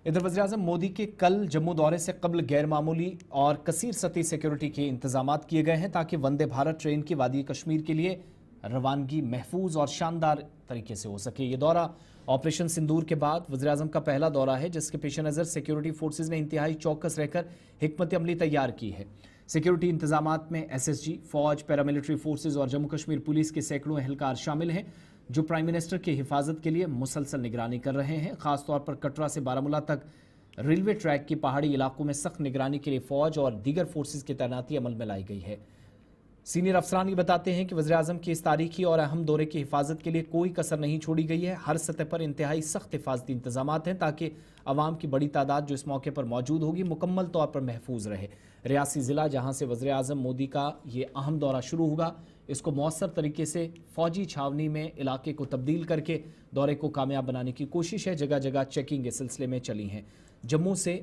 इधर वज़ीर-ए-आज़म मोदी के कल जम्मू दौरे से कबल गैर मामूली और कसीर सतही सिक्योरिटी के इंतजाम किए गए हैं ताकि वंदे भारत ट्रेन की वादी कश्मीर के लिए रवानगी महफूज और शानदार तरीके से हो सके। ये दौरा ऑपरेशन सिंदूर के बाद वज़ीर-ए-आज़म का पहला दौरा है, जिसके पेश नज़र सिक्योरिटी फोर्सेज ने इंतहाई चौकस रहकर हिकमत अमली तैयार की है। सिक्योरिटी इंतजामात में SSG, फौज, पैरामिलिट्री फोर्सेज और जम्मू कश्मीर पुलिस के सैकड़ों एहलकार शामिल हैं, जो प्राइम मिनिस्टर की हिफाजत के लिए मुसलसल निगरानी कर रहे हैं। खासतौर पर कटरा से बारामूला तक रेलवे ट्रैक के पहाड़ी इलाकों में सख्त निगरानी के लिए फौज और दीगर फोर्सेज की तैनाती अमल में लाई गई है। सीनियर अफसरान ये बताते हैं कि वज़ीर-ए-आज़म के इस तारीखी और अहम दौरे की हिफाजत के लिए कोई कसर नहीं छोड़ी गई है। हर सतह पर इंतहाई सख्त हिफाजती इंतजामात हैं ताकि अवाम की बड़ी तादाद जो इस मौके पर मौजूद होगी मुकम्मल तौर पर महफूज रहे। रियासी ज़िला जहाँ से वज़ीर-ए-आज़म मोदी का ये अहम दौरा शुरू होगा, इसको मौसर तरीके से फौजी छावनी में इलाके को तब्दील करके दौरे को कामयाब बनाने की कोशिश है। जगह जगह चेकिंग के सिलसिले में चली हैं। जम्मू से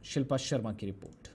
शिल्पा शर्मा की रिपोर्ट।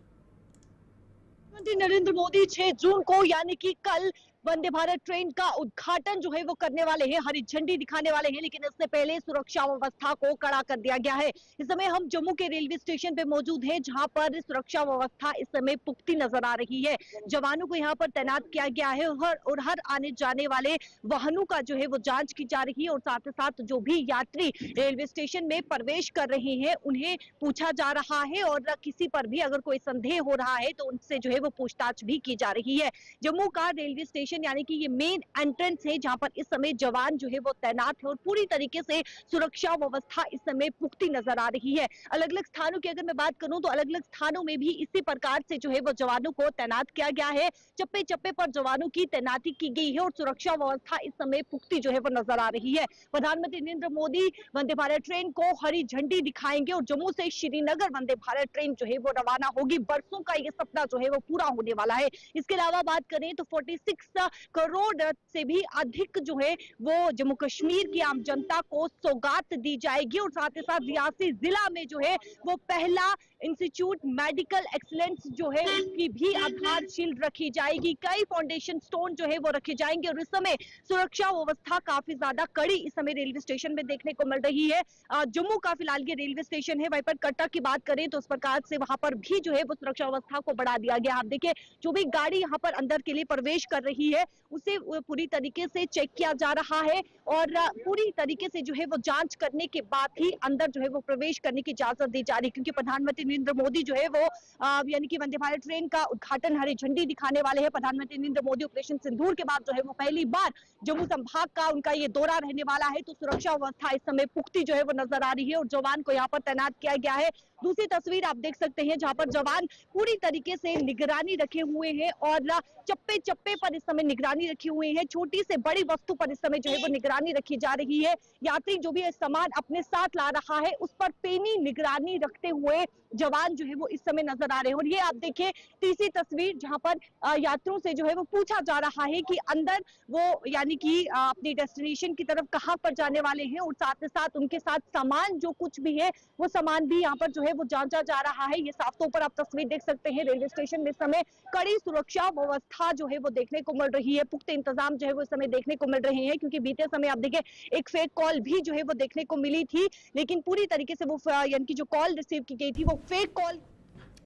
प्रधानमंत्री नरेंद्र मोदी 6 जून को यानी कि कल वंदे भारत ट्रेन का उद्घाटन जो है वो करने वाले हैं, हरी झंडी दिखाने वाले हैं। लेकिन इससे पहले सुरक्षा व्यवस्था को कड़ा कर दिया गया है। इस समय हम जम्मू के रेलवे स्टेशन पे मौजूद हैं, जहां पर सुरक्षा व्यवस्था इस समय पुख्ती नजर आ रही है। जवानों को यहां पर तैनात किया गया है और हर आने जाने वाले वाहनों का जो है वो जांच की जा रही है और साथ ही साथ जो भी यात्री रेलवे स्टेशन में प्रवेश कर रहे हैं उन्हें पूछा जा रहा है और किसी पर भी अगर कोई संदेह हो रहा है तो उनसे जो है वो पूछताछ भी की जा रही है। जम्मू का रेलवे स्टेशन यानी कि ये मेन एंट्रेंस है, जहां पर इस समय जवान जो है वो तैनात है और पूरी तरीके से सुरक्षा व्यवस्था इस समय पुख्ती नजर आ रही है। अलग अलग स्थानों की अगर मैं बात करूं तो अलग अलग स्थानों में भी इसी प्रकार से जो है वो जवानों को तैनात किया गया है। चप्पे चप्पे पर जवानों की तैनाती की गई है और सुरक्षा व्यवस्था इस समय पुख्ती जो है वो नजर आ रही है। प्रधानमंत्री नरेंद्र मोदी वंदे भारत ट्रेन को हरी झंडी दिखाएंगे और जम्मू से श्रीनगर वंदे भारत ट्रेन जो है वो रवाना होगी। बरसों का ये सपना जो है वो पूरा होने वाला है। इसके अलावा बात करें तो 46 करोड़ से भी अधिक जो है वो जम्मू कश्मीर की आम जनता को सौगात दी जाएगी और साथ ही साथ रियासी जिला में जो है वो पहला इंस्टीट्यूट मेडिकल एक्सीलेंस जो है उसकी भी आधारशिल रखी जाएगी। कई फाउंडेशन स्टोन जो है वो रखे जाएंगे और इस समय सुरक्षा व्यवस्था काफी ज्यादा कड़ी इस समय रेलवे स्टेशन में देखने को मिल रही है। जम्मू का फिलहाल ये रेलवे स्टेशन है, वहीं पर कटरा की बात करें तो उस प्रकार से वहां पर भी जो है वो सुरक्षा व्यवस्था को बढ़ा दिया गया। आप देखिए जो भी गाड़ी यहाँ पर अंदर के लिए प्रवेश कर रही है उसे पूरी तरीके से चेक किया जा रहा है और पूरी तरीके से जो है वो जांच करने के बाद ही अंदर जो है वो प्रवेश करने की इजाजत दी जा रही है, क्योंकि प्रधानमंत्री नरेंद्र मोदी जो है वो यानी कि वंदे भारत ट्रेन का उद्घाटन हरी झंडी दिखाने वाले हैं। प्रधानमंत्री नरेंद्र मोदी ऑपरेशन सिंदूर के बाद जो है वो पहली बार जम्मू संभाग का उनका ये दौरा रहने वाला है, तो सुरक्षा व्यवस्था इस समय पुख्ती जो है वो नजर आ रही है और जवान को यहाँ पर तैनात किया गया है। दूसरी तस्वीर आप देख सकते हैं जहां पर जवान पूरी तरीके से निगरानी रखे हुए हैं और चप्पे चप्पे पर इस समय निगरानी रखी हुई है। छोटी से बड़ी वस्तु पर इस समय जो है वो निगरानी रखी जा रही है। यात्री जो भी सामान अपने साथ ला रहा है उस पर पैनी निगरानी रखते हुए जवान जो है वो इस समय नजर आ रहे हैं। और ये आप देखिए तीसरी तस्वीर जहां पर यात्रियों से जो है वो पूछा जा रहा है कि अंदर वो यानी कि अपनी डेस्टिनेशन की तरफ कहां पर जाने वाले हैं और साथ ही साथ उनके साथ सामान जो कुछ भी है वो सामान भी यहाँ पर जो है वो जांचा जा रहा है। ये साफ तौर पर आप तस्वीर देख सकते हैं। रेलवे स्टेशन में इस समय कड़ी सुरक्षा व्यवस्था जो है वो देखने को मिल रही है। पुख्ते इंतजाम जो है वो इस समय देखने को मिल रहे हैं, क्योंकि बीते समय आप देखिए एक फेक कॉल भी जो है वो देखने को मिली थी, लेकिन पूरी तरीके से वो यानी कि जो कॉल रिसीव की गई थी वो फेक कॉल